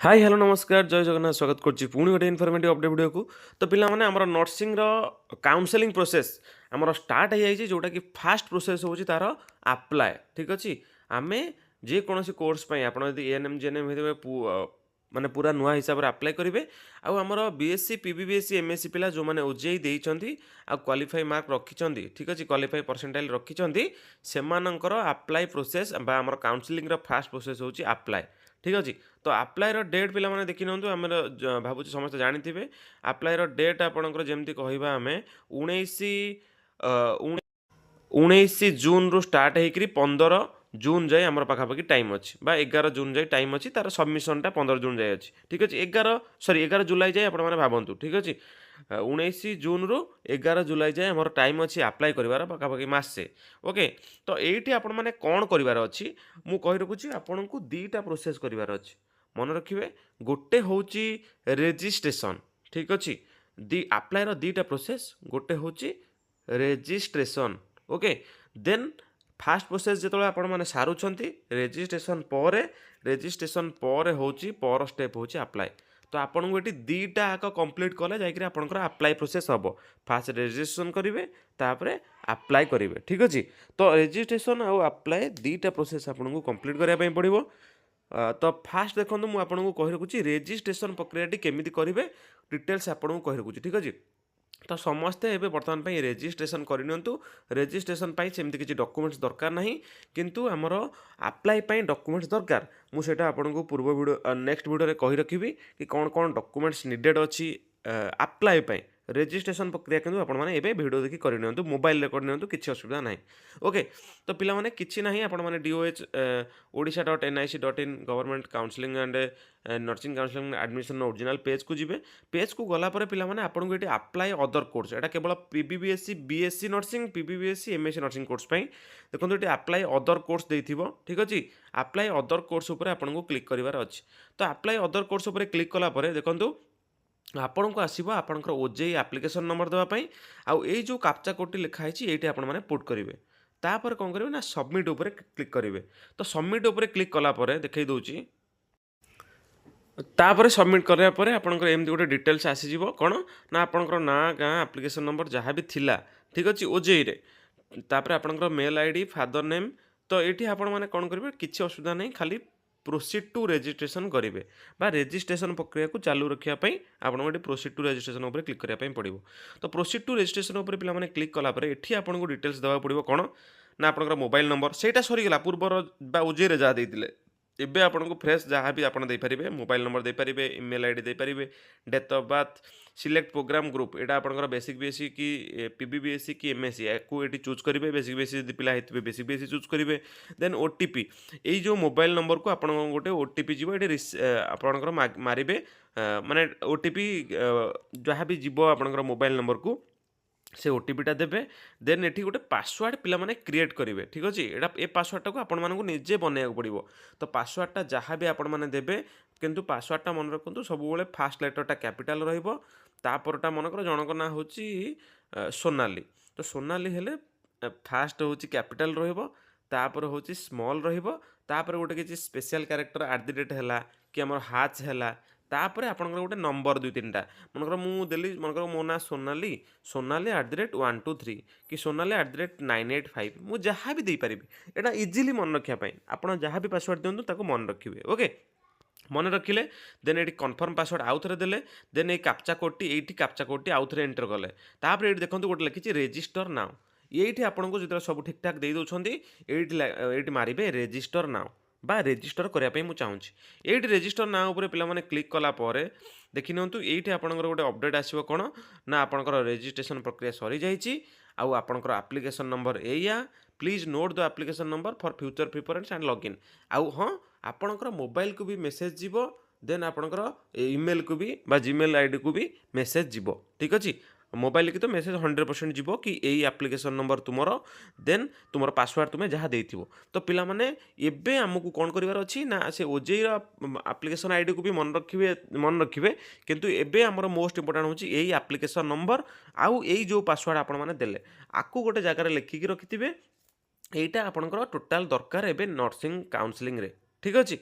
Hi hello नमस्कार जय जगन्नाथ स्वागत करछि पुणी गोटे इनफॉर्मेटिव अपडेट वीडियो को। तो पिला माने हमर नर्सिंग रो काउंसलिंग प्रोसेस हमर स्टार्ट हो जाइए जोटा कि फास्ट प्रोसेस होछि तार अप्लाई ठीक अछि। आमे जे कोनोसी कोर्स पई आपण यदि एएनएम जेएनएम हेतबे माने पूरा नुआ हिसाब रे अप्लाई करिवे। आउ हमर बीएससी पीबीबीएससी एमएससी पिला जो माने ओजेई देइचंती आ क्वालिफाई मार्क रखिचंती ठीक अछि, क्वालिफाई परसेंटाइल रखिचंती सेमानंकर अप्लाई प्रोसेस बा हमर काउंसलिंग रो फास्ट प्रोसेस होछि अप्लाई ठीक अछि। तो अप्लायर डेट पिला माने देखि नंतु आमर भाबुछि समस्त जानिथिबे। अप्लायर डेट आपणकर जेमति कहिबा आमे 19 जून रु स्टार्ट हेकरी 15 जून जाए आमर पाखापाखि टाइम अछि बा 11 जून जाए टाइम अछि। तार सबमिशनटा 15 जून जाए अछि ठीक अछि। 11 जुलाई जाए आपण माने भाबंतु ठीक अछि। 19 जून रु 11 जुलाई जाए हमर टाइम अछि अप्लाई करिवार पाखापाखि मासे। ओके, तो एइठी आपण माने कोन करिवार अछि मु कहि रखुछि आपणको दीटा प्रोसेस करिवार अछि। मन रखिबे गोटे होची रेजिस्ट्रेशन ठीक अछि। अप्लाई रो दीटा प्रोसेस गोटे होची registration. Okay, then first process जेतोळे आपण माने सारुछंती रेजिस्ट्रेशन पर होची पर स्टेप होची अप्लाई। तो आपन को एटी दीटा आक कंप्लीट कले जाइकरी आपनकर अप्लाई प्रोसेस हबो। फास्ट रेजिस्ट्रेशन करिवे तापरे अप्लाई करिवे ठीक अछि। तो रेजिस्ट्रेशन आ अप्लाई दीटा प्रोसेस आपन को कंप्लीट करिया पई पड़िबो। तो फास्ट देखो मुझे आपको कही रखुच्छी रेजिस्ट्रेशन प्रक्रिया केमी करेंगे डिटेल्स आपको कही रखुच्छी ठीक अच्छे। तो समस्ते एबे बर्तमान पे रेजिस्ट्रेशन करनियंतु। रेजिस्ट्रेशन पाई सेमती किसी डॉक्यूमेंट्स दरकार नहीं, किंतु हमर अप्लाई पाई डॉक्यूमेंट्स दरकार। मुझे आपको पूर्व वीडियो नेक्स्ट वीडियो रे कही रखिबी कि कौन कौन डॉक्यूमेंट्स नीडेड अच्छी अप्लाई पाई। रेजिस्ट्रेशन प्रक्रिया किंतु आपण माने एबे वीडियो देखि करनियंतु, मोबाइल रे करनियंतु, किछि असुविधा नाही। ओके, तो पिला माने किछि नाही आपण माने DOH odisha.nic.in government counselling and nursing counselling admission original page को जिवे। पेज को गला पर पिला माने आपण को एटी अप्लाई अदर कोर्स एटा केवल PBBSc BSc nursing PBBSc MSc nursing course पई देखंतु एटी अप्लाई अदर कोर्स देइथिबो ठीक अछि। अप्लाई अदर कोर्स ऊपर आपण को क्लिक करिवार अछि। तो अप्लाई अदर कोर्स ऊपर क्लिक कला पर देखंतु आपण को आसीबो आपणकर ओजेई एप्लिकेशन नंबर देबा पई। आउ एई जो कैप्चा कोड लिखा हैछि एटी आपण माने पुट करिवे। तापर कौन करेंगे ना सबमिट ऊपर क्लिक करेंगे। तो सबमिट ऊपर क्लिक कला पर देखई दूची। तापर सबमिट करा पर आपनकर एमती गोटे डिटेल्स आसीजिवो कौन ना आपनकर ना गाँ एप्लिकेशन नंबर जहाँ भी थिला ठीक अच्छे ओजेई रे। तापर आपनकर मेल आईडी फादर नेम। तो ये आपण मैंने कौन करेंगे किसी असुविधा नहीं, खाली प्रोसीड टू रेजिस्ट्रेशन करेंगे बा रेजिस्ट्रेशन प्रक्रिया को चालू रखापी आपको ये प्रोसीड टू रेजिस्ट्रेशन उपर क्लिक करने पड़ो। तो प्रोसीड टू रेजिस्ट्रेशन उपर पे क्लिक कलापर ये आपको डिटेल्स देवा पड़ो कौन ना आपनकर मोबाइल नंबर सेटा सरीगला पूर्वर बा ओजेई जहाँ देते एबे आपको फ्रेश जहाँ भी आप देपारे मोबाइल नंबर देपारे, इमेल आईडी देपारे, date of birth, select program group एटा आपनकर बेसिक बीएससी की पीबीबीएससी की एमएससी को ये चूज करेंगे। बेसिक बीएससी यदि पिला होते बेसिक बीएससी चूज करेंगे। देन ओटीपी ये जो मोबाइल नंबर को आप गोटे ओटीपी जीव ये आपनकर मारे माने ओटीपी जहाँ भी जीव आपनकर मोबाइल नंबर को से ओटीपीटा देवे। देन ये गोटे पासवर्ड पिला माने क्रिएट करेंगे ठीक अच्छे। एटा ए पासवर्डटा को आपण मानक निजे बनैया पड़ो। तो पासवर्डटा जहाँ भी आपण माने देवे किंतु पासवर्डटा मन रखु सब फास्ट लेटरटा कैपिटाल रहिबो। तापरटा मनकर जनक ना होची सोनाली। तो सोनाली हेले फास्ट होची कैपिटाल रहिबो, तापर होची स्मॉल रहिबो, तापर गोटे किसी स्पेशल कैरेक्टर @ हैला कि हमर हाच हैला। तापर आपनकर गोटे नंबर 2-3टा मनकर मु देली मनकर मो ना सोनाली सोनाली @123 कि सोनाली @985 मु जहाँ भी दे पारिबी। एटा इजीली मन रखिया पई आपण जहाँ भी पासवर्ड दियंतु ताको मन रखिबे। ओके, मन रखिले देन ये कन्फर्म पासवर्ड आउ थे देले। देन ये कैप्चा कोडटी ये कैप्चा कोडटी आउ थे एंटर कले। तापर ये देखो गोटे लिखी रेजिस्टर नाउ। ये आपको जो सब ठीक ठाक दे दौरान ये मारे रेजिस्टर नाउ बा रेजिस्टर करने मुझे चाहूँगी। ये रेजिस्टर ना उपर पे क्लिक कलापर देखि नियंतु ये आपंकर गोटे अपडेट आसो कौन ना आपंकर रेजिस्ट्रेशन प्रक्रिया सरी जाइए। आउ आपंकर एप्लिकेशन नंबर एया please note the application number for future preference and login. आउ हाँ आपणकर मोबाइल को भी मेसेज जीव। देन आपणकर ईमेल को भी बा जीमेल आईडी को भी मेसेज जीव ठीक अच्छे। मोबाइल की तो मेसेज 100% जीव कि यही एप्लिकेशन नंबर तुमर देन तुमर पासवर्ड तुम्हें जहाँ देथिबो। तो पिला माने एबे हमकु कौन करिवार अछि ना से ओजेई एप्लिकेशन आईडी को भी मन रखिबे किंतु एबे हमर मोस्ट इंपोर्टेंट होछि यही एप्लिकेशन नंबर आउ यही जो पासवर्ड आपण माने देले आकु गोटे जगह लिखिकी रखिथिबे। एटा आपनकर टोटाल दरकार एबे नर्सिंग काउंसलिंग रे ठीक अछि।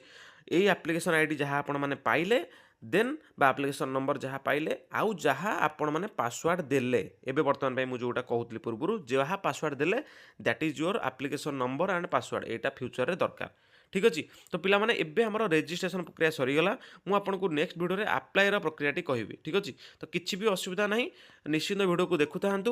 ଏଇ ଆପ୍ଲିକେସନ୍ ଆଇଡି ଯାହା ଆପଣମାନେ ପାଇଲେ ଦେନ୍ ବା ଆପ୍ଲିକେସନ୍ ନମ୍ବର ଯାହା ପାଇଲେ ଆଉ ଯାହା ଆପଣମାନେ ପାସୱାର୍ଡ଼ ଦେଲେ ଏବେ ବର୍ତ୍ତମାନ ପାଇଁ ମୁଁ ଯେଉଁଟା କହୁଥିଲି ପୂର୍ବରୁ ଯାହା ପାସୱାର୍ଡ଼ ଦେଲେ that is your application number and password ଏଇଟା ଫ୍ୟୁଚରରେ ଦରକାର। ଠିକ୍ ଅଛି। ତ ପିଲାମାନେ ଏବେ ଆମର ରେଜିଷ୍ଟ୍ରେସନ୍ ପ୍ରକ୍ରିୟା ସରିଗଲା। ମୁଁ ଆପଣଙ୍କୁ ନେକ୍ସଟ ଭିଡ଼ିଓରେ ଆପ୍ଲାଏର ପ୍ରକ୍ରିୟାଟି କହିବି। ଠିକ୍ ଅଛି। ତ କିଛି ବି ଅସୁବିଧା ନାହିଁ, ନିଶ୍ଚିନ୍ତ ଭିଡ଼ିଓକୁ ଦେଖୁଥାନ୍ତୁ।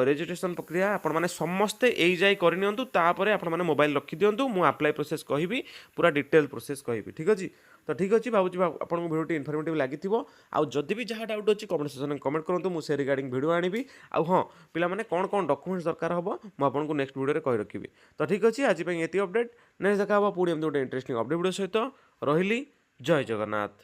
ରେଜିଷ୍ଟ୍ରେସନ୍ ପ୍ରକ୍ରିୟା ଆପଣମାନେ ସମସ୍ତେ ଏଇ ଯାଇ କରିନିଅନ୍ତୁ, ତାପରେ ଆପଣମାନେ ମୋବାଇଲ ରଖିଦିଅନ୍ତୁ। ମୁଁ ଆପ୍ଲାଏ ପ୍ରୋସେସ୍ କହିବି, ପୁରା ଡିଟେଲ୍ ପ୍ରୋସେସ୍ କହିବି। ଠିକ୍ ଅଛି। ତ ଠିକ୍ ଅଛି, ଭାବୁଛି ଆପଣଙ୍କୁ ଭିଡ଼ିଓଟି ଇନଫର୍ମେଟିଭ୍ ଲାଗିଥିବ। ଆଉ ଯଦି ବି ଯାହା ଡାଉଟ୍ ଅଛି କମେଣ୍ଟ ସେକ୍ସନରେ କମେଣ୍ଟ କରନ୍ତୁ, ମୁଁ ସେ ରିଗାର୍ଡ଼ିଂ ଭିଡ଼ିଓ ଆଣିବି। ଆଉ ହଁ, ପିଲାମାନେ କ'ଣ କ'ଣ ଡକୁମେଣ୍ଟସ୍ ଦରକାର ହେବ ମୁଁ ଆପଣଙ୍କୁ ନେକ୍ସଟ ଭିଡ଼ିଓରେ କହି ରଖିବି। ତ ଠିକ୍ ଅଛି, ଆଜି ପାଇଁ ଏତିକି ଅପଡ଼େଟ୍। ନେକ୍ସଟ ଦେଖା ହେବ ପୁଣି ଏମିତି ଗୋଟେ ଇଣ୍ଟରେଷ୍ଟିଂ ଅପଡ଼େଟ୍ ଭିଡ଼ିଓ ସହିତ। ରହିଲି, ଜୟ ଜଗନ୍ନାଥ।